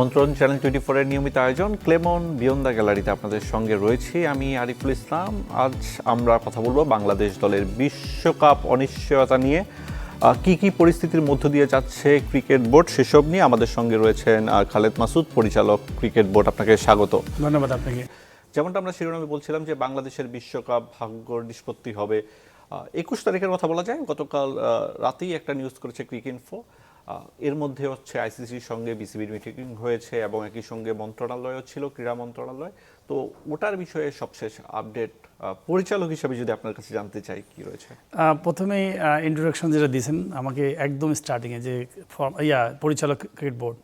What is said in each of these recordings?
আমন্ত্রণ চ্যানেল 24 এর নিয়মিত আয়োজন ক্লেমন বিয়ন্ড দ্য গ্যালারিতে আপনাদের সঙ্গে রয়েছি আমি আরিফুল ইসলাম। আজ আমরা কথা বলবো বাংলাদেশ দলের বিশ্বকাপ অনিশ্চয়তা নিয়ে, কি কি পরিস্থিতির মধ্য দিয়ে যাচ্ছে ক্রিকেট বোর্ড, সেসব নিয়ে আমাদের সঙ্গে রয়েছেন খালেদ মাসুদ, পরিচালক ক্রিকেট বোর্ড। আপনাকে স্বাগত। ধন্যবাদ আপনাকে। যেমনটা আমরা শিরোনামে বলছিলাম যে বাংলাদেশের বিশ্বকাপ ভাগ্যর নিষ্পত্তি হবে 21 তারিখের কথা বলা যায়। গতকাল রাতেই একটা নিউজ করেছে ক্রিকইনফো। এর মধ্যে হচ্ছে আইসিসির সঙ্গে বিসিবির মিটিং হয়েছে এবং একই সঙ্গে মন্ত্রণালয়ও ছিল, ক্রীড়া মন্ত্রণালয়। তো ওটার বিষয়ে সবশেষ আপডেট পরিচালক হিসাবে যদি আপনার কাছে জানতে চাই কি রয়েছে। প্রথমেই ইন্ট্রোডাকশন যেটা দিয়েছেন আমাকে একদম স্টার্টিংয়ে যে পরিচালক ক্রিকেট বোর্ড,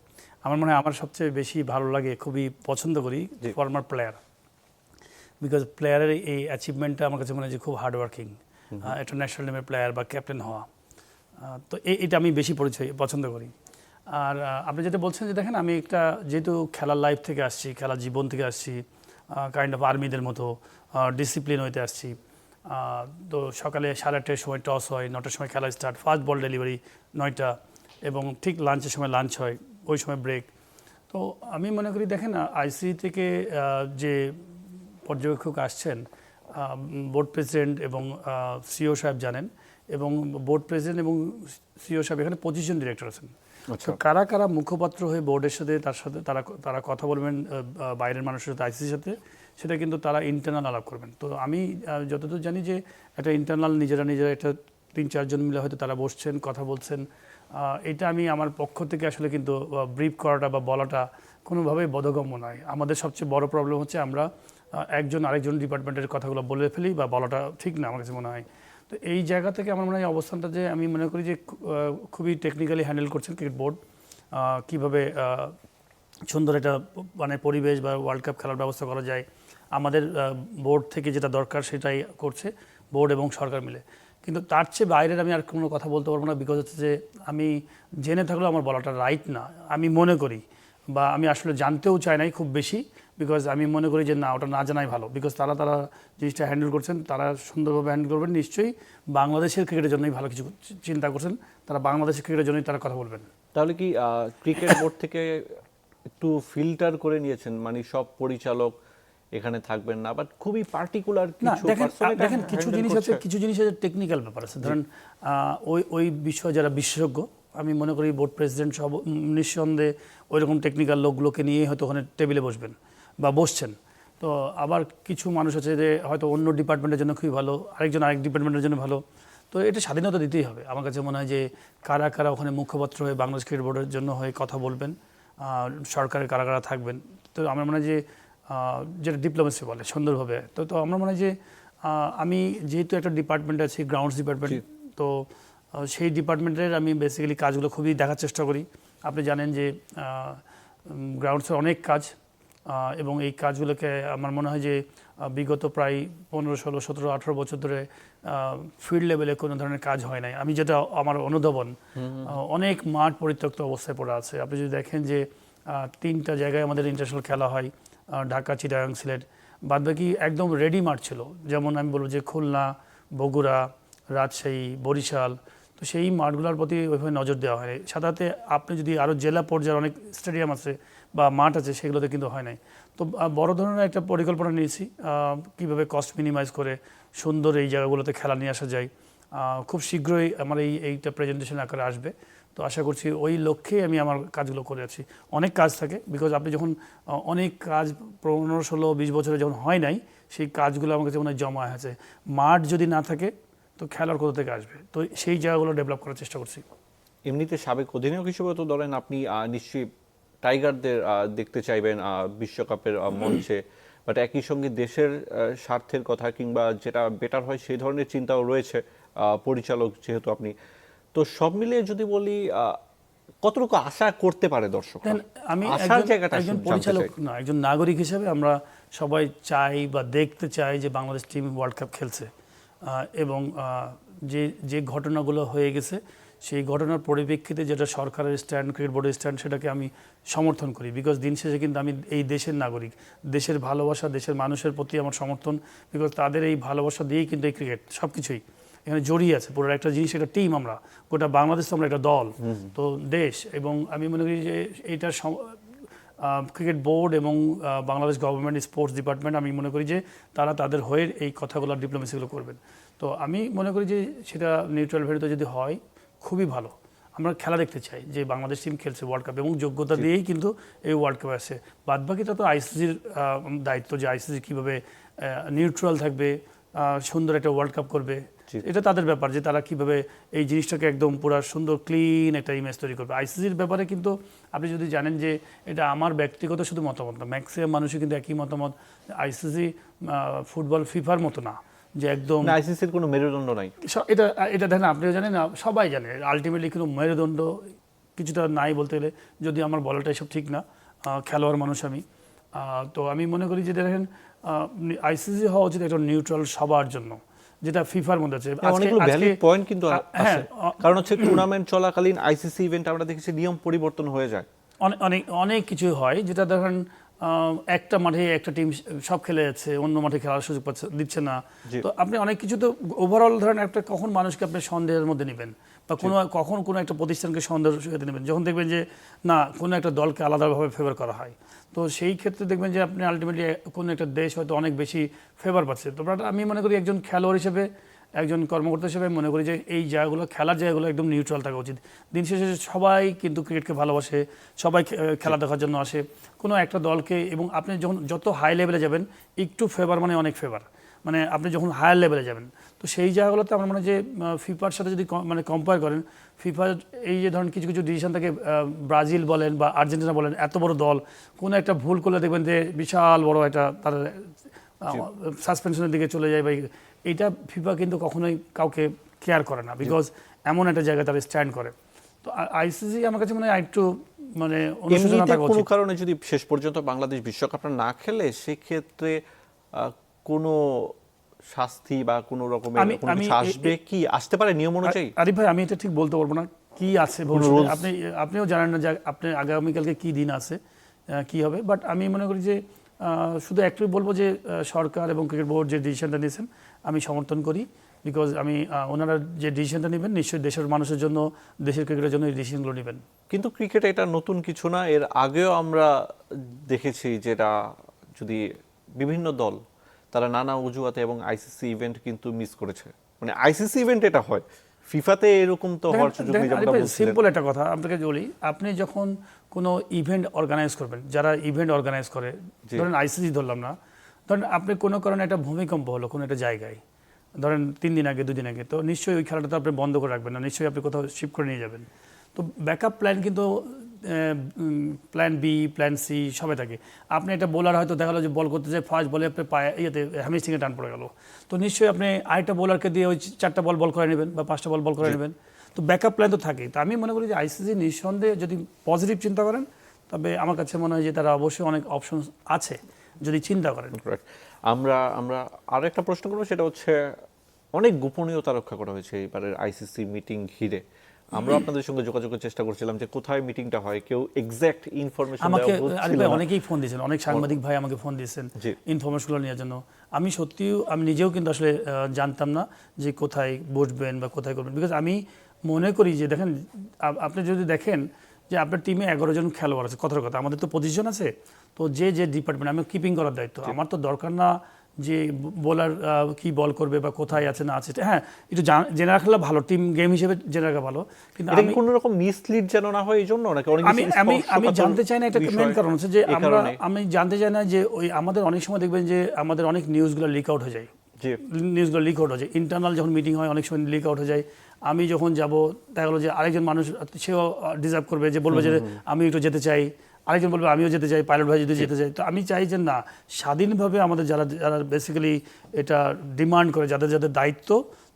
আমার মনে হয় আমার সবচেয়ে বেশি ভালো লাগে, খুবই পছন্দ করি ফর্মার প্লেয়ার, বিকজ প্লেয়ারের এই অ্যাচিভমেন্টটা আমার কাছে মনে হয় যে খুব হার্ডওয়ার্কিং, একটা ন্যাশনাল টিমের প্লেয়ার বা ক্যাপ্টেন হওয়া। তো এটা আমি বেশি পছন্দ করি। আর আপনি যেটা বলছেন যে দেখেন, আমি একটা যেহেতু খেলার লাইফ থেকে আসছি, খেলার জীবন থেকে আসছি, কাইন্ড অফ আর্মিদের মতো ডিসিপ্লিন হইতে আসছি। তো সকালে 8:30টার সময় টস হয়, 9টার সময় খেলা স্টার্ট, ফার্স্ট বল ডেলিভারি 9টা, এবং ঠিক লাঞ্চের সময় লাঞ্চ হয়, ওই সময় ব্রেক। তো আমি মনে করি দেখেন, আইসিসি থেকে যে পর্যবেক্ষক আসছেন, বোর্ড প্রেসিডেন্ট এবং সিও সাহেব জানেন, এবং বোর্ড প্রেসিডেন্ট এবং সিও সাহেব এখানে 25 জন ডিরেক্টর আছেন। তো কারা কারা মুখপাত্র হয়ে বোর্ডের সাথে তারা কথা বলবেন বাইরের মানুষের সাথে, আইসিসির সাথে, সেটা কিন্তু তারা ইন্টারনাল আলাপ করবেন। তো আমি যতদূর জানি যে একটা ইন্টারনাল নিজেরা একটা 3-4 জন মিলে হয়তো তারা বসছেন, কথা বলছেন। এটা আমি আমার পক্ষ থেকে আসলে কিন্তু ব্রিফ করাটা বা বলাটা কোনোভাবেই বোধগম্য নয়। আমাদের সবচেয়ে বড় প্রবলেম হচ্ছে আমরা একজন আরেকজন ডিপার্টমেন্টের কথাগুলো বলে ফেলি বা বলাটা ঠিক না আমার কাছে মনে হয়। তো এই জায়গা থেকে আমার মনে হয় অবস্থানটা, যে আমি মনে করি যে খুবই টেকনিক্যালি হ্যান্ডেল করছেন ক্রিকেট বোর্ড, কীভাবে সুন্দর একটা মানে পরিবেশ বা ওয়ার্ল্ড কাপ খেলার ব্যবস্থা করা যায়। আমাদের বোর্ড থেকে যেটা দরকার সেটাই করছে বোর্ড এবং সরকার মিলে। কিন্তু তার চেয়ে বাইরের আমি আর কোনো কথা বলতে পারবো না, বিকজ হচ্ছে যে আমি জেনে থাকলেও আমার বলাটা রাইট না আমি মনে করি, বা আমি আসলে জানতেও চাই নাই খুব বেশি, বিকজ আমি মনে করি যে না, ওটা না জানাই ভালো। বিকজ তারা জিনিসটা হ্যান্ডেল করছেন, তারা সুন্দরভাবে হ্যান্ডেল করবেন, নিশ্চয়ই বাংলাদেশের ক্রিকেটের জন্যই ভালো কিছু চিন্তা করছেন, তারা বাংলাদেশের ক্রিকেটের জন্যই তারা কথা বলবেন। তাহলে কি ক্রিকেট বোর্ড থেকে একটু ফিল্টার করে নিয়েছেন, মানে সব পরিচালক এখানে থাকবেন না, বাট খুবই পার্টিকুলার কিছু দেখেন কিছু জিনিস আছে টেকনিক্যাল ব্যাপার আছে। ধরেন ওই বিষয়ে যারা বিশেষজ্ঞ, আমি মনে করি বোর্ড প্রেসিডেন্ট সব নিঃসন্দেহে ওই রকম টেকনিক্যাল লোকগুলোকে নিয়ে হয়তো ওখানে টেবিলে বসবেন বা বসছেন। তো আবার কিছু মানুষ আছে যে হয়তো অন্য ডিপার্টমেন্টের জন্য খুবই ভালো, আরেকজন আরেক ডিপার্টমেন্টের জন্য ভালো। তো এটা স্বাধীনতা দিতেই হবে। আমার কাছে মনে হয় যে কারা কারা ওখানে মুখপাত্র হয়ে বাংলাদেশ ক্রিকেট বোর্ডের জন্য হয়ে কথা বলবেন, সরকারের কারা কারা থাকবেন। তো আমার মনে হয় যে যেটা ডিপ্লোমেসি বলে সুন্দরভাবে, তো আমার মনে হয় যে আমি যেহেতু একটা ডিপার্টমেন্ট আছি, গ্রাউন্ডস ডিপার্টমেন্ট, তো সেই ডিপার্টমেন্টের আমি বেসিক্যালি কাজগুলো খুবই দেখার চেষ্টা করি। আপনি জানেন যে গ্রাউন্ডসের অনেক কাজ, এবং এই কাজগুলোকে আমার মনে হয় যে বিগত প্রায় 15, 16, 17, 18 বছর ধরে ফিল্ড লেভেলে কোনো ধরনের কাজ হয় নাই। আমি যেটা আমার অনুধাবন, অনেক মাঠ পরিত্যক্ত অবস্থায় পড়ে আছে। আপনি যদি দেখেন যে 3টা জায়গায় আমাদের ইন্টারন্যাশনাল খেলা হয়, ঢাকা, চিটাগাং, সিলেট, বাদবাকি একদম রেডি মাঠ ছিল। যেমন আমি বলবো যে খুলনা, বগুড়া, রাজশাহী, বরিশাল। তো সেই মাঠগুলোর প্রতি ওইভাবে নজর দেওয়া হয়। সাধারণত আপনি যদি আরও জেলা পর্যায়ের অনেক স্টেডিয়াম আছে বা মাঠ আছে, সেগুলোতে কিন্তু হয় নাই। তো বড় ধরনের একটা পরিকল্পনা নিয়েছি, কীভাবে কস্ট মিনিমাইজ করে সুন্দর এই জায়গাগুলোতে খেলা নিয়ে আসা যায়। খুব শীঘ্রই আমার এইটা প্রেজেন্টেশন আকারে আসবে। তো আশা করছি ওই লক্ষ্যেই আমি আমার কাজগুলো করে আছি। অনেক কাজ থাকে, বিকজ আপনি যখন অনেক কাজ 15, 16, 20 বছরে যখন হয় নাই, সেই কাজগুলো আমার কাছে মনে হয় জমা আছে। মাঠ যদি না থাকে তো খেলার কোথা থেকে আসবে? তো সেই জায়গাগুলো ডেভেলপ করার চেষ্টা করছি। এমনিতে সাবেক অধিনায়ক হিসেবে তো ধরেন আপনি নিশ্চয়ই টাইগারদের দেখতে চাইবেন বিশ্বকাপের মঞ্চে, বাট একই সঙ্গে দেশের স্বার্থের কথা কিংবা যেটা বেটার হয় সেই ধরনের চিন্তাও রয়েছে পরিচালক যেহেতু আপনি। তো সব মিলিয়ে যদি বলি কতটুকু আশা করতে পারে দর্শক? আমি একজন পরিচালক না, একজন নাগরিক হিসেবে আমরা সবাই চাই বা দেখতে চাই যে বাংলাদেশ টিম ওয়ার্ল্ড কাপ খেলছে, এবং যে ঘটনাগুলো হয়ে গেছে সেই ঘটনার পরিপ্রেক্ষিতে যেটা সরকারের স্ট্যান্ড, ক্রিকেট বোর্ডের স্ট্যান্ড, সেটাকে আমি সমর্থন করি। বিকজ দিন শেষে কিন্তু আমি এই দেশের নাগরিক, দেশের ভালোবাসা, দেশের মানুষের প্রতি আমার সমর্থন, বিকজ তাদের এই ভালোবাসা দিয়েই কিন্তু এই ক্রিকেট সব কিছুই এখানে জড়িয়ে আছে। পুরো একটা জিনিস, একটা টিম, আমরা গোটা বাংলাদেশ তো আমরা একটা দল, তো দেশ। এবং আমি মনে করি যে এইটার ক্রিকেট বোর্ড এবং বাংলাদেশ গভর্নমেন্ট স্পোর্টস ডিপার্টমেন্ট আমি মনে করি যে তারা তাদের হয়ে এই কথাগুলো ডিপ্লোমেসিগুলো করবেন। তো আমি মনে করি যে সেটা নিউট্রাল ভেন্যুতে যদি হয় খুবই ভালো। আমরা খেলা দেখতে চাই যে বাংলাদেশ টিম খেলছে ওয়ার্ল্ড কাপ এবং যোগ্যতা দিয়েই কিন্তু এই ওয়ার্ল্ড কাপে আসে। বাদবাকিটা তো আইসিসির দায়িত্ব যে আইসিসি কীভাবে নিউট্রাল থাকবে, সুন্দর একটা ওয়ার্ল্ড কাপ করবে, এটা তাদের ব্যাপার যে তারা কিভাবে এই জিনিসটাকে একদম পুরো সুন্দর ক্লিন একটা ইমেজ তৈরি করবে। আইসিসির ব্যাপারে কিন্তু আপনি যদি জানেন যে এটা আমার ব্যক্তিগত শুধু মতামত না, ম্যাক্সিমাম মানুষই কিন্তু একই মতামত, আইসিসি ফুটবল ফিফার মতো না যে একদম আইসিসির কোনো মেরুদণ্ড নাই। এটা এটা দেখেন, আপনিও জানেন না, সবাই জানে আলটিমেটলি কিন্তু মেরুদণ্ড কিছুটা নাই বলতে গেলে, যদি আমার বলাটা এসব ঠিক না, খেলোয়াড় মানুষ আমি। তো আমি মনে করি যে দেখেন আইসিসি হওয়া উচিত একটা নিউট্রাল সবার জন্য, যেটা ফিফার মধ্যে আছে। অনেকগুলো ভ্যালিড পয়েন্ট কিন্তু আছে, কারণ হচ্ছে টুর্নামেন্ট চলাকালীন আইসিসি ইভেন্ট আমরা দেখেছি নিয়ম পরিবর্তন হয়ে যায়, অনেক অনেক কিছু হয়, যেটা দেখেন একটা মাঠে একটা টিম সব খেলে যাচ্ছে, অন্য মাঠে খেলার সুযোগ দিচ্ছে না। তো আপনি অনেক কিছু তো ওভারঅল ধরেন একটা কখন মানুষকে আপনি সন্দেহের মধ্যে নেবেন বা কখন কোনো একটা প্রতিষ্ঠানকে সন্দেহের সুযোগ নেবেন, যখন দেখবেন যে না কোনো একটা দলকে আলাদাভাবে ফেভার করা হয়, তো সেই ক্ষেত্রে দেখবেন যে আপনি আলটিমেটলি কোনো একটা দেশ হয়তো অনেক বেশি ফেভার পাচ্ছে। তো আমি মনে করি একজন খেলোয়াড় হিসেবে, একজন কর্মকর্তা হিসেবে মনে করি যে এই জায়গাগুলো, খেলার জায়গাগুলো একদম নিউট্রাল থাকা উচিত। দিন শেষে সবাই কিন্তু ক্রিকেটকে ভালোবাসে, সবাই খেলা দেখার জন্য আসে। কোনো একটা দলকে, এবং আপনি যখন যত হাই লেভেলে যাবেন একটু ফেভার মানে অনেক ফেভার, মানে আপনি যখন হায়ার লেভেলে যাবেন, তো সেই জায়গাগুলোতে আমার মনে হয় যে ফিফার সাথে যদি মানে কম্পেয়ার করেন, ফিফার এই যে ধরেন কিছু কিছু ডিসিশন থাকে, ব্রাজিল বলেন বা আর্জেন্টিনা বলেন, এত বড় দল কোনো একটা ভুল করলে দেখবেন যে বিশাল বড় একটা তার সাসপেনশনের দিকে চলে যায়। বা এইটা ফিফা কিন্তু কখনোই কাউকে কেয়ার করে না, বিকজ এমন একটা জায়গায় তারা স্ট্যান্ড করে। তো আইসিসি আমার কাছে মনে হয় একটু মানে অনুশোচনা থাকা উচিত। কোনো কারণে যদি শেষ পর্যন্ত বাংলাদেশ বিশ্বকাপটা না খেলে, সেক্ষেত্রে কোনো শাস্তি বা কোনো রকমের কোনো কিছু আসবে কি, আসতে পারে নিয়ম অনুযায়ী? আরিফ ভাই, আমি এটা ঠিক বলতে পারবো না কি আছে ভবিষ্যতে, আপনিও জানেন না যে আপনি আগামীকালকে কি দিন আছে, কি হবে। বাট আমি মনে করি যে শুধু একটুই বলবো যে সরকার এবং ক্রিকেট বোর্ড যে ডিসিশনটা নিয়েছেন আমি সমর্থন করি, বিকজ আমি ওনারা যে ডিসিশনটা নেবেন নিশ্চয়ই দেশের মানুষের জন্য, দেশের ক্রিকেটের জন্য এই ডিসিশনগুলো নেবেন। কিন্তু ক্রিকেটে এটা নতুন কিছু না, এর আগেও আমরা দেখেছি যেটা যদি বিভিন্ন দল তারা নানা অজুহাতে এবং আইসিসি ইভেন্ট কিন্তু মিস করেছে, মানে আইসিসি ইভেন্ট এটা হয়, ফিফাতে এরকম তো হওয়ার সুযোগ নেই। সিম্পল একটা কথা আপনাকে বলি, আপনি যখন কোনো ইভেন্ট অর্গানাইজ করবেন, যারা ইভেন্ট অর্গানাইজ করে, ধরেন আইসিসি ধরলাম না, ধরেন আপনি কোনো কারণে একটা ভূমিকম্প হলো কোনো একটা জায়গায়, ধরেন 3 দিন আগে 2 দিন আগে, তো নিশ্চয়ই ওই খেলাটা তো আপনি বন্ধ করে রাখবেন না, নিশ্চয়ই আপনি কোথাও শিফট করে নিয়ে যাবেন। তো ব্যাকআপ প্ল্যান কিন্তু প্ল্যান বি, প্ল্যান সি সবাই থাকে। আপনি একটা বোলার হয়তো দেখা গেলো যে বল করতে যায়, ফার্স্ট বলে আপনি পায়ে হ্যামস্ট্রিংয়ে টান পড়ে গেল, তো নিশ্চয়ই আপনি আরেকটা বোলারকে দিয়ে ওই 4টা বল করে নেবেন বা 5টা বল করে নেবেন। তো ব্যাকআপ প্ল্যান তো থাকেই। তো আমি মনে করি যে আইসিসি নিঃসন্দেহে যদি পজিটিভ চিন্তা করেন, তবে আমার কাছে মনে হয় যে তারা অবশ্যই অনেক অপশন আছে যদি চিন্তা করেন। আমরা আরো একটা প্রশ্ন করবো, সেটা হচ্ছে অনেক গোপনীয়তা রক্ষা করা হয়েছে এবারের আইসিসি মিটিং ঘিরে। আমরা আপনাদের সঙ্গে যোগাযোগের চেষ্টা করছিলাম যে কোথায় মিটিংটা হয়, কেউ এক্সাক্ট ইনফরমেশন আমাকে অনেকেই ফোন দিয়েছেন, অনেক সাংবাদিক ভাই আমাকে ফোন দিয়েছেন ইনফরমেশনগুলো নেওয়ার জন্য। আমি সত্যিও আমি নিজেও কিন্তু আসলে জানতাম না যে কোথায় বসবেন বা কোথায় করবেন, বিকজ আমি মনে করি যে দেখেন, আপনি যদি দেখেন যে আপনার টিমে 11 জন খেলোয়াড় আছে, কথার কথা আমাদের তো 25 জন আছে, তো যে ডিপার্টমেন্ট, আমি কিপিং করার দায়িত্ব, আমার তো দরকার না যে বোলার কি বল করবে বা কোথায় আছে না আছে। হ্যাঁ, একটু জেনে রাখলে ভালো, টিম গেম হিসেবে জেনে রাখা ভালো, কিন্তু আমি কোনো রকম মিসলিড যেন না হয় এই জন্য নাকি আমি জানতে চাই না। এটা মেইন কারণ হচ্ছে যে আমি জানতে চাই না যে ওই আমাদের অনেক সময় দেখবেন যে আমাদের অনেক নিউজগুলো লিক আউট হয়ে যায়, নিউজগুলো লিক আউট হয়ে যায়, ইন্টারনাল যখন মিটিং হয় অনেক সময় লিক আউট হয়ে যায়। আমি যখন যাব দেখা গেলো যে আরেকজন মানুষ সেও ডিজার্ভ করবে, যে বলবে যে আমি একটু যেতে চাই, আরেকজন বলবে আমিও যেতে চাই, পাইলট ভাই যদি যেতে চাই। তো আমি চাই যে না, স্বাধীনভাবে আমাদের যারা যারা বেসিক্যালি এটা ডিমান্ড করে, যাদের যাদের দায়িত্ব,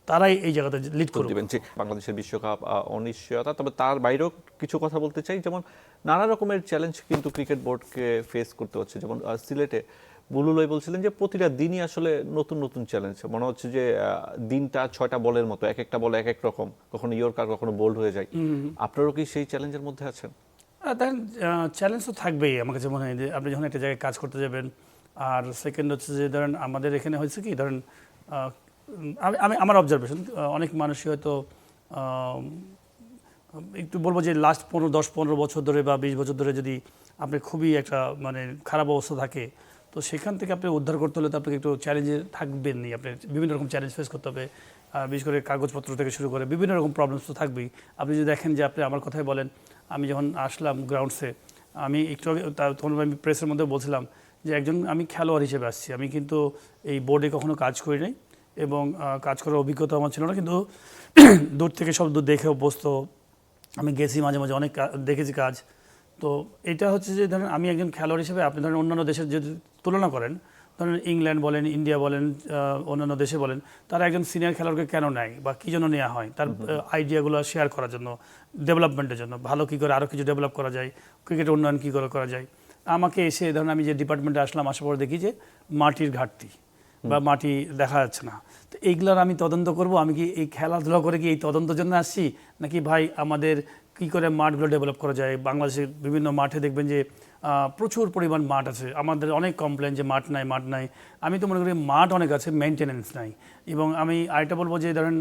তারাই এই জায়গাতে লিড করে দিবেন। বাংলাদেশের বিশ্বকাপ অনিশ্চয়তা, তবে তার বাইরেও কিছু কথা বলতে চাই। যেমন নানা রকমের চ্যালেঞ্জ কিন্তু ক্রিকেট বোর্ডকে ফেস করতে হচ্ছে। যেমন সিলেটে বুলুলয় বলছিলেন যে প্রতিটা দিনই আসলে নতুন নতুন চ্যালেঞ্জ, মনে হচ্ছে যে দিনটা 6টা বলের মতো, এক একটা বল এক এক রকম, কখনো ইয়র্কার কখনো বোল্ড হয়ে যায়। আপনারাও কি সেই চ্যালেঞ্জের মধ্যে আছেন? দেখেন, চ্যালেঞ্জ তো থাকবেই। আমার কাছে মনে হয় যে আপনি যখন একটা জায়গায় কাজ করতে যাবেন, আর সেকেন্ড হচ্ছে যে ধরেন আমাদের এখানে হয়েছে কি, ধরেন আমি আমার অবজারভেশন, অনেক মানুষই হয়তো একটু বলবো যে লাস্ট 10-15 বছর ধরে বা 20 বছর ধরে যদি আপনি খুবই একটা মানে খারাপ অবস্থা থাকে, তো সেখান থেকে আপনি উদ্ধার করতে হলে তো আপনাকে একটু চ্যালেঞ্জে থাকবেনই, আপনি বিভিন্ন রকম চ্যালেঞ্জ ফেস করতে হবে, বিশেষ করে কাগজপত্র থেকে শুরু করে বিভিন্ন রকম প্রবলেমস তো থাকবেই। আপনি যদি দেখেন যে আপনি আমার কথাই বলেন, আমি যখন আসলাম গ্রাউন্ডসে, আমি একটু আগে তখন আমি প্রেসের মধ্যে বলছিলাম যে আমি খেলোয়াড় হিসেবে আসছি, আমি কিন্তু এই বোর্ডে কখনো কাজ করি নাই এবং কাজ করার অভিজ্ঞতা আমার ছিল না, কিন্তু দূর থেকে সব দেখে অভ্যস্ত, আমি গেছি মাঝে মাঝে অনেক দেখেছি কাজ। তো এটা হচ্ছে যে ধরেন আমি একজন খেলোয়াড় হিসেবে আপনি ধরেন অন্যান্য দেশের যদি তুলনা করেন, ধরেন ইংল্যান্ড বলেন, ইন্ডিয়া বলেন, অন্যান্য দেশে বলেন, তারা একজন সিনিয়র খেলোয়াড়কে কেন নেয় বা কী জন্য নেওয়া হয়, তার আইডিয়াগুলো শেয়ার করার জন্য, ডেভেলপমেন্টের জন্য, ভালো কী করে আরও কিছু ডেভেলপ করা যায়, ক্রিকেটের উন্নয়ন কী করে করা যায়। আমাকে এসে ধরেন আমি যে ডিপার্টমেন্টে আসলাম, আসার পর দেখি যে মাটির ঘাটতি বা মাটি দেখা যাচ্ছে না, তো এইগুলোর আমি তদন্ত করব। আমি কি এই খেলাধুলা করে কি এই তদন্তের জন্য আসছি, নাকি ভাই আমাদের কী করে মাঠগুলো ডেভেলপ করা যায়। বাংলাদেশের বিভিন্ন মাঠে দেখবেন যে প্রচুর পরিমাণ মাঠ আছে, আমাদের অনেক কমপ্লেন যে মাঠ নাই। আমি তো মনে করি মাঠ অনেক আছে, মেনটেনেন্স নাই। এবং আমি আরেকটা বলবো যে ধরেন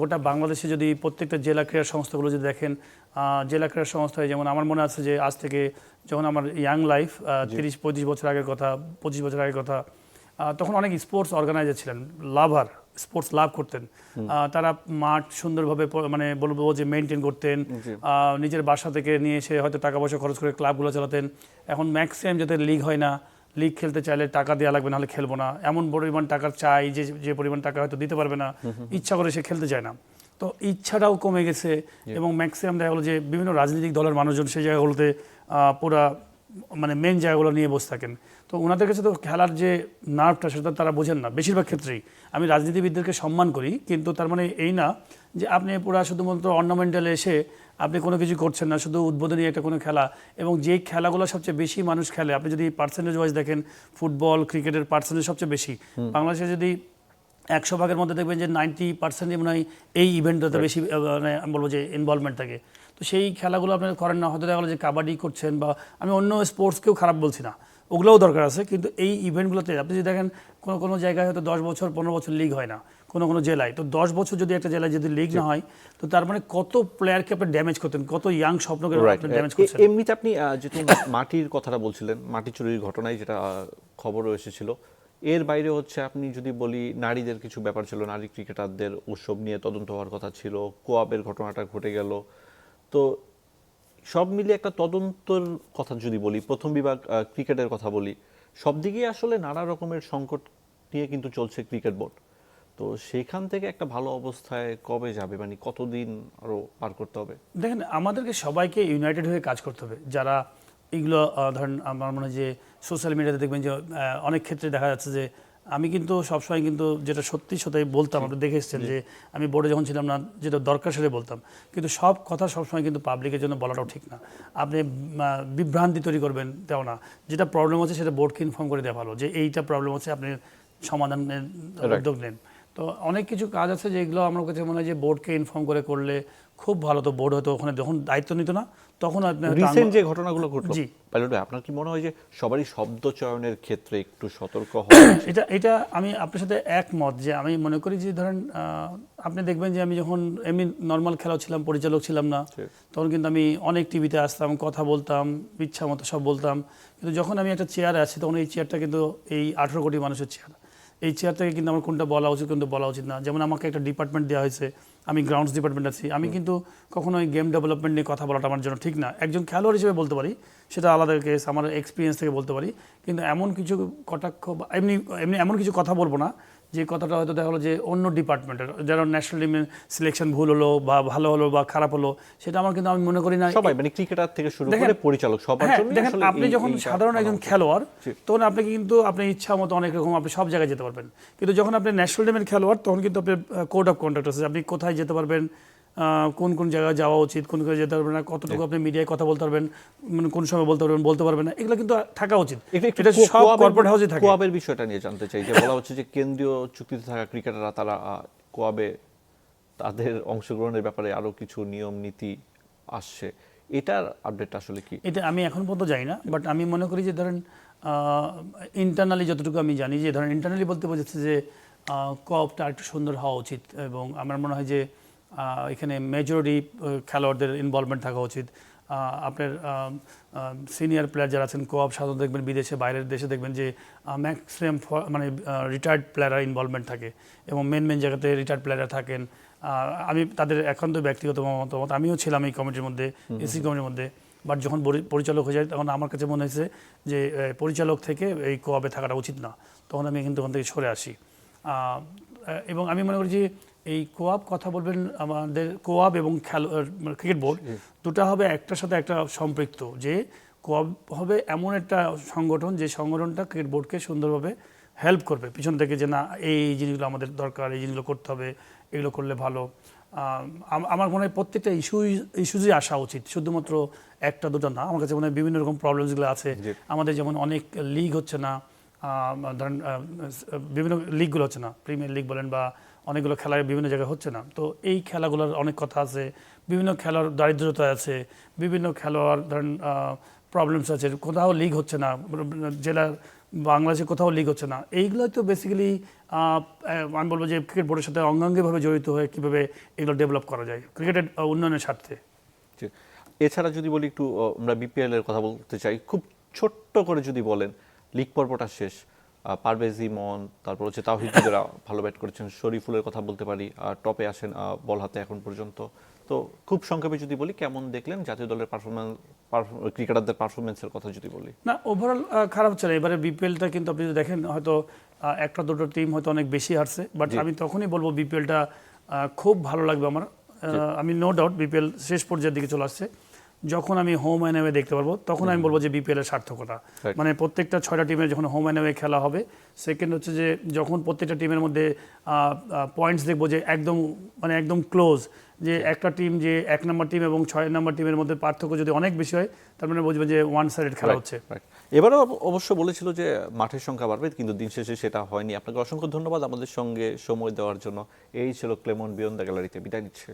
গোটা বাংলাদেশে যদি প্রত্যেকটা জেলা ক্রীড়া সংস্থাগুলো যদি দেখেন, জেলা ক্রীড়া সংস্থায় যেমন আমার মনে আছে যে আজ থেকে যখন আমার ইয়াং লাইফ 30-35 বছর আগের কথা, 25 বছর আগের কথা, তখন অনেক স্পোর্টস অর্গানাইজার ছিলেন, স্পোর্টস লাভ করতেন, তারা মাঠ সুন্দরভাবে মানে বলবো যে মেনটেন করতেন, নিজের বাসা থেকে নিয়ে এসে হয়তো টাকা পয়সা খরচ করে ক্লাবগুলো চালাতেন। এখন ম্যাক্সিমাম যাদের লিগ হয় না, লিগ খেলতে চাইলে টাকা দেওয়া লাগবে, নাহলে খেলবো না, এমন পরিমাণ টাকার চাই যে পরিমাণ টাকা হয়তো দিতে পারবে না, ইচ্ছা করে সে খেলতে চায় না। তো ইচ্ছাটাও কমে গেছে এবং ম্যাক্সিমাম দেখা গেলো যে বিভিন্ন রাজনৈতিক দলের মানুষজন সেই জায়গাগুলোতে পুরা মানে মেন জায়গাগুলো নিয়ে বসে থাকেন। তো ওনাদের কাছে তো খেলার যে নার্ভটা সেটা তারা বোঝেন না বেশিরভাগ ক্ষেত্রেই। আমি রাজনীতিবিদদেরকে সম্মান করি, কিন্তু তার মানে এই না যে আপনি পুরা শুধুমাত্র অর্নামেন্টালে এসে আপনি কোনো কিছু করছেন না, শুধু উদ্বোধনী একটা কোনো খেলা। এবং যেই খেলাগুলো সবচেয়ে বেশি মানুষ খেলে, আপনি যদি পার্সেন্টেজ ওয়াইজ দেখেন, ফুটবল ক্রিকেটের পার্সেন্টেজ সবচেয়ে বেশি বাংলাদেশে। যদি 100 ভাগের মধ্যে দেখবেন যে 90% মনে হয় এই ইভেন্টটাতে বেশি মানে আমি বলবো যে ইনভলভমেন্ট থাকে। তো সেই খেলাগুলো আপনারা করেন না, হয়তো দেখা গেলো যে কাবাডি করছেন, বা আমি অন্য স্পোর্টসকেও খারাপ বলছি না, ওগুলোও দরকার আছে, কিন্তু এই ইভেন্টগুলোতে আপনি যদি দেখেন কোনো জায়গায় হয়তো 10 বছর 15 বছর লিগ হয় না, কোনো জেলায়। তো 10 বছর যদি একটা জেলায় যদি লিগ না হয়, তো তার মানে কত প্লেয়ারকে আপনি ড্যামেজ করতেন, কত ইয়াং স্বপ্নকে আপনি ড্যামেজ করছেন। এমনিতে আপনি যেহেতু মাটির কথাটা বলছিলেন, মাটি চুরির ঘটনায় যেটা খবরও এসেছিল, এর বাইরে হচ্ছে আপনি যদি বলি নারীদের কিছু ব্যাপার ছিল, নারী ক্রিকেটারদের ওসব নিয়ে তদন্ত হওয়ার কথা ছিল, কোয়াবের ঘটনাটা ঘটে গেল। তো সব মিলিয়ে একটা তদন্তের কথা যদি বলি, প্রথম বিভাগ ক্রিকেটের কথা বলি, সব দিকেই আসলে নানা রকমের সংকট নিয়ে কিন্তু চলছে ক্রিকেট বোর্ড। তো সেখান থেকে একটা ভালো অবস্থায় কবে যাবে, মানে কতদিন আরো পার করতে হবে? দেখেন, আমাদেরকে সবাইকে ইউনাইটেড হয়ে কাজ করতে হবে। যারা এগুলো ধরেন, আমার মনে হয় যে সোশ্যাল মিডিয়াতে দেখবেন যে অনেক ক্ষেত্রে দেখা যাচ্ছে যে আমি কিন্তু সবসময় কিন্তু যেটা সত্যি সত্যি বলতাম, আপনি দেখে এসছেন যে আমি বোর্ডে যখন ছিলাম না, যেটা দরকার সেটা বলতাম, কিন্তু সব কথা সবসময় কিন্তু পাবলিকের জন্য বলাটাও ঠিক না। আপনি বিভ্রান্তি তৈরি করবেন তেও না, যেটা প্রবলেম হচ্ছে সেটা বোর্ডকে ইনফর্ম করে দেওয়া ভালো, যে এইটা প্রবলেম হচ্ছে, আপনি সমাধানের উদ্যোগ নেন। তো অনেক কিছু কাজ আছে যেগুলো আমার কাছে মনে হয় যে বোর্ডকে ইনফর্ম করে খুব ভালো। তো বোর্ড হয়তো ওখানে যখন দায়িত্ব নিত না, তখন রিসেন্ট যে ঘটনাগুলো ঘটলো, পাইলট ভাই, আপনার কি মনে হয় যে সবারই শব্দ চয়নের ক্ষেত্রে একটু সতর্ক হওয়া? এটা আমি আপনার সাথে একমত, যে আমি মনে করি যে ধরেন আপনি দেখবেন যে আমি যখন এমনি নর্মাল খেলাও ছিলাম, পরিচালক ছিলাম না, তখন কিন্তু আমি অনেক টিভিতে আসতাম, কথা বলতাম, ইচ্ছা মতো সব বলতাম। কিন্তু যখন আমি একটা চেয়ারে আছি, তখন এই চেয়ারটা কিন্তু এই 18 কোটি মানুষের চেয়ার। এই চেয়ার থেকে কিন্তু আমার কোনটা বলা উচিত, কোনটা বলা উচিত না। যেমন আমাকে একটা ডিপার্টমেন্ট দেওয়া হয়েছে, আমি গ্রাউন্ডস ডিপার্টমেন্ট আছি, আমি কিন্তু কখনো ওই গেম ডেভেলপমেন্ট নিয়ে কথা বলাটা আমার জন্য ঠিক না। একজন খেলোয়াড় হিসেবে বলতে পারি, সেটা আলাদা কেস, আমার এক্সপিরিয়েন্স থেকে বলতে পারি, কিন্তু এমন কিছু কটাক্ষ বা এমনি এমন কিছু কথা বলবো না যে কথাটা হয়তো দেখা হলো যে অন্য ডিপার্টমেন্টের, যারা ন্যাশনাল টিমের সিলেকশন ভুল হলো বা ভালো হলো বা খারাপ হলো, সেটা আমার কিন্তু আমি মনে করি না। সবাই মানে ক্রিকেটার থেকে শুরু করে পরিচালক সবার জন্য। দেখেন, আপনি যখন সাধারণ একজন খেলোয়াড়, তখন আপনি কিন্তু আপনার ইচ্ছা মতো অনেক রকম আপনি সব জায়গায় যেতে পারবেন। কিন্তু যখন আপনি ন্যাশনাল টিমের খেলোয়াড়, তখন কিন্তু আপনার কোড অফ কন্ডাক্ট আছে, আপনি কোথায় যেতে পারবেন, কোন জায়গায় যাওয়া উচিত, কোন যেতে পারবেন না, কতটুকু আপনি মিডিয়ায় কথা বলতে পারবেন, মানে কোন সময় বলতে পারবেন না, এগুলো কিন্তু থাকা উচিত। এটা সব কর্পোরেট হাউসে থাকে। কোয়াবের বিষয়টা নিয়ে জানতে চাই, যে বলা হচ্ছে যে কেন্দ্রীয় চুক্তিতে থাকা ক্রিকেটাররা তারা কোয়াবে তাদের অংশগ্রহণের ব্যাপারে আরো কিছু নিয়ম নীতি আসছে, এটার আপডেট আসলে কি? এটা আমি এখন পর্যন্ত জানি না, বাট আমি মনে করি যে ধরেন ইন্টারনালি যতটুকু আমি জানি, যে ধরেন ইন্টারনালি বলতে বোঝাচ্ছে যে কোয়াবটা একটু সুন্দর হওয়া উচিত, এবং আমার মনে হয় যে এখানে মেজরিটি খেলোয়াড়দের ইনভলভমেন্ট থাকা উচিত। আপনার সিনিয়র প্লেয়ার যারা আছেন কোঅপ সাধারণত দেখবেন বিদেশে বাইরের দেশে দেখবেন যে ম্যাক্সিমাম মানে রিটায়ার্ড প্লেয়াররা ইনভলভমেন্ট থাকে এবং মেন জায়গাতে রিটায়ার্ড প্লেয়াররা থাকেন। আমি তাদের একান্ত ব্যক্তিগত মতামত, আমিও ছিলাম এই কমিটির মধ্যে, এসি কমিটির মধ্যে, বাট যখন পরিচালক হয়ে যায় তখন আমার কাছে মনে হয়েছে যে পরিচালক থেকে এই কোঅপে থাকাটা উচিত না, তখন আমি কিন্তু ওখান থেকে সরে আসি। এবং আমি মনে করি যে এই কোঅপ কথা বলবেন আমাদের কোঅপ এবং ক্রিকেট বোর্ড দুটা হবে একটার সাথে একটা সম্পৃক্ত, যে কোঅপ হবে এমন একটা সংগঠন যে সংগঠনটা ক্রিকেট বোর্ডকে সুন্দরভাবে হেল্প করবে পিছন থেকে, যে না এই জিনিসগুলো আমাদের দরকার, এই জিনিসগুলো করতে হবে, এগুলো করলে ভালো। আমার মনে হয় প্রত্যেকটা ইস্যুজই আসা উচিত, শুধুমাত্র একটা দুটো না। আমার কাছে মনে হয় বিভিন্ন রকম প্রবলেমসগুলো আছে আমাদের, যেমন অনেক লিগ হচ্ছে না, ধরেন বিভিন্ন লিগগুলো হচ্ছে না, প্রিমিয়ার লিগ বলেন বা অনেকগুলো খেলায় বিভিন্ন জায়গায় হচ্ছে না। তো এই খেলাগুলোর অনেক কথা আছে, বিভিন্ন খেলার দারিদ্রতা আছে, বিভিন্ন খেলোয়াড় ধরেন প্রবলেমস আছে, কোথাও লিগ হচ্ছে না, জেলার বাংলাদেশে কোথাও লিগ হচ্ছে না। এইগুলো তো বেসিক্যালি আমি বলবো যে ক্রিকেট বোর্ডের সাথে অঙ্গাঙ্গিভাবে জড়িত হয়ে কীভাবে এগুলো ডেভেলপ করা যায় ক্রিকেটের উন্নয়নের স্বার্থে। এছাড়া যদি বলি একটু আমরা বিপিএল এর কথা বলতে চাই, খুব ছোট্ট করে যদি বলেন, লিগ পর্বটা শেষ, পারভেজ ইমন, তারপর হচ্ছে তাওহিদ যারা ভালো ব্যাট করেছেন, শরীফুলের কথা বলতে পারি, টপে আসেন বল হাতে এখন পর্যন্ত। তো খুব সংক্ষেপে যদি বলি, কেমন দেখলেন জাতীয় দলের পারফরম্যান্স, ক্রিকেটারদের পারফরমেন্সের কথা যদি বলি? না, ওভারঅল খারাপ হচ্ছে না এবারে বিপিএলটা, কিন্তু আপনি যদি দেখেন হয়তো একটা দুটো টিম হয়তো অনেক বেশি হারছে, বাট আমি তখনই বলবো বিপিএলটা খুব ভালো লাগবে আমার। আমি নো ডাউট বিপিএল শেষ পর্যায়ের দিকে চলে আসছে, যখন আমি হোম অ্যান্ড অ্যাওয়ে দেখতে পারবো তখন আমি বলবো যে বিপিএল এর সার্থকতা। মানে প্রত্যেকটা 6টা টিমের যখন হোম অ্যান্ড অ্যাওয়ে খেলা হবে, সেকেন্ড হচ্ছে যে যখন প্রত্যেকটা টিমের মধ্যে পয়েন্টস দেখবো যে একদম ক্লোজ, যে একটা টিম যে 1 নম্বর টিম এবং 6 নম্বর টিমের মধ্যে পার্থক্য যদি অনেক বেশি হয়, তার মানে বুঝবে যে ওয়ান সাইডেড খেলা হচ্ছে। এবারও অবশ্য বলেছিল যে মাঠের সংখ্যা বাড়বে, কিন্তু দিন শেষে সেটা হয়নি। আপনাকে অসংখ্য ধন্যবাদ আমাদের সঙ্গে সময় দেওয়ার জন্য। এই ছিল ক্লেমন বিয়ন্ড দ্য গ্যালারিতে, বিদায় নিচ্ছে।